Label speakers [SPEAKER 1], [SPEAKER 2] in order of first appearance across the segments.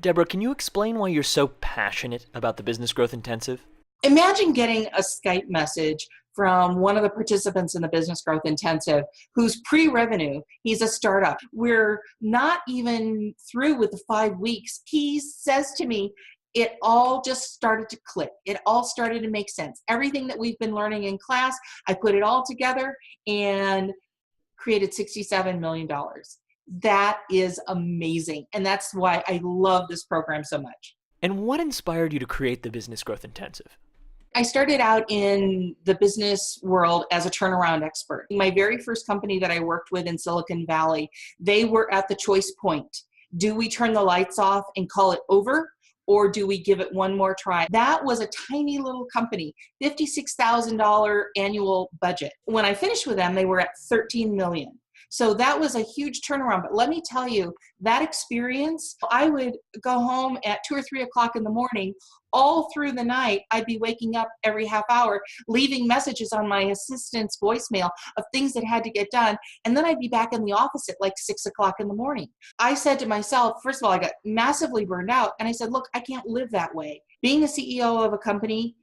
[SPEAKER 1] Deborah, can you explain why you're so passionate about the Business Growth Intensive?
[SPEAKER 2] Imagine getting a Skype message from one of the participants in the Business Growth Intensive who's pre-revenue. He's a startup. We're not even through with the 5 weeks. He says to me, it all just started to click. It all started to make sense. Everything that we've been learning in class, I put it all together and created $67 million. That is amazing. And that's why I love this program so much.
[SPEAKER 1] And what inspired you to create the Business Growth Intensive?
[SPEAKER 2] I started out in the business world as a turnaround expert. My very first company that I worked with in Silicon Valley, they were at the choice point. Do we turn the lights off and call it over? Or do we give it one more try? That was a tiny little company, $56,000 annual budget. When I finished with them, they were at 13 million. So that was a huge turnaround. But let me tell you, that experience, I would go home at 2 or 3 o'clock in the morning. All through the night, I'd be waking up every half hour, leaving messages on my assistant's voicemail of things that had to get done. And then I'd be back in the office at like 6 o'clock in the morning. I said to myself, first of all, I got massively burned out. And I said, look, I can't live that way. Being a CEO of a company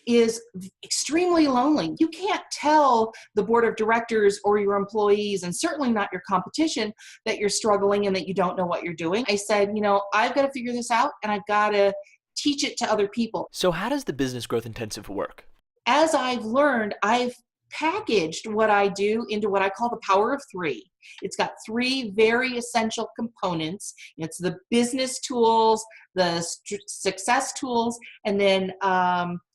[SPEAKER 2] is extremely lonely. You can't tell the board of directors or your employees, and certainly not your competition, that you're struggling and that you don't know what you're doing. I said, I've got to figure this out and I've got to teach it to other people.
[SPEAKER 1] So how does the Business Growth Intensive work?
[SPEAKER 2] As I've learned, I've packaged what I do into what I call the power of three. It's got three very essential components. It's the business tools, the success tools, and then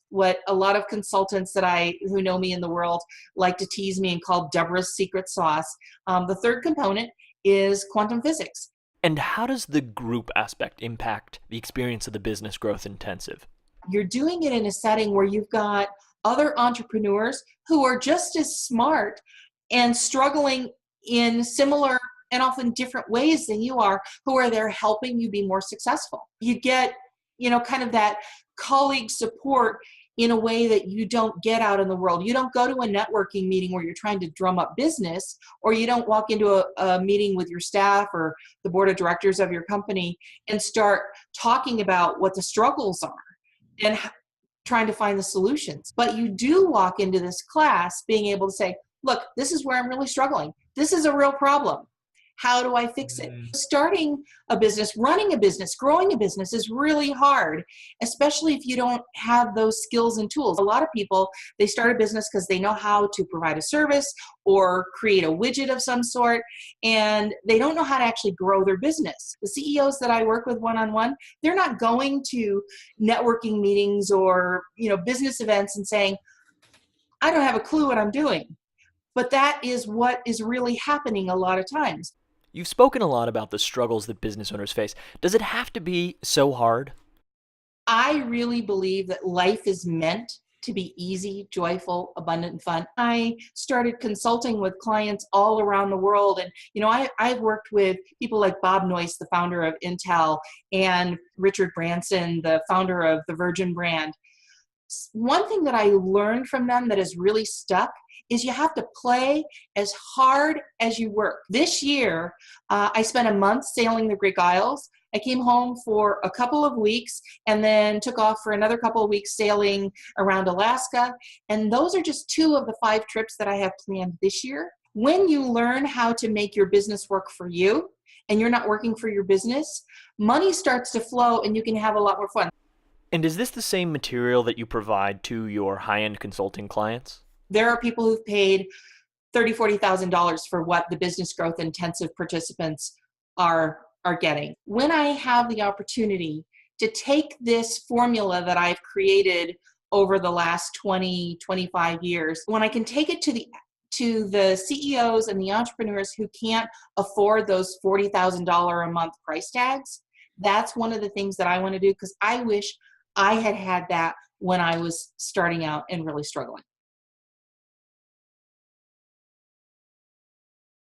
[SPEAKER 2] what a lot of consultants who know me in the world like to tease me and call Deborah's secret sauce. The third component is quantum physics.
[SPEAKER 1] And how does the group aspect impact the experience of the Business Growth Intensive?
[SPEAKER 2] You're doing it in a setting where you've got other entrepreneurs who are just as smart and struggling in similar and often different ways than you are, who are there helping you be more successful. You get, kind of that colleague support in a way that you don't get out in the world. You don't go to a networking meeting where you're trying to drum up business, or you don't walk into a meeting with your staff or the board of directors of your company and start talking about what the struggles are and trying to find the solutions. But you do walk into this class being able to say, look, this is where I'm really struggling. This is a real problem. How do I fix it? Starting a business, running a business, growing a business is really hard, especially if you don't have those skills and tools. A lot of people, they start a business because they know how to provide a service or create a widget of some sort, and they don't know how to actually grow their business. The CEOs that I work with one-on-one, they're not going to networking meetings or business events and saying, I don't have a clue what I'm doing. But that is what is really happening a lot of times.
[SPEAKER 1] You've spoken a lot about the struggles that business owners face. Does it have to be so hard?
[SPEAKER 2] I really believe that life is meant to be easy, joyful, abundant, and fun. I started consulting with clients all around the world. And, I've worked with people like Bob Noyce, the founder of Intel, and Richard Branson, the founder of the Virgin brand. One thing that I learned from them that has really stuck is you have to play as hard as you work. This year, I spent a month sailing the Greek Isles. I came home for a couple of weeks and then took off for another couple of weeks sailing around Alaska. And those are just 2 of the 5 trips that I have planned this year. When you learn how to make your business work for you and you're not working for your business, money starts to flow and you can have a lot more fun.
[SPEAKER 1] And is this the same material that you provide to your high-end consulting clients?
[SPEAKER 2] There are people who've paid $30,000, $40,000 for what the Business Growth Intensive participants are getting. When I have the opportunity to take this formula that I've created over the last 20, 25 years, when I can take it to the CEOs and the entrepreneurs who can't afford those $40,000 a month price tags, that's one of the things that I want to do, because I wish I had that when I was starting out and really struggling.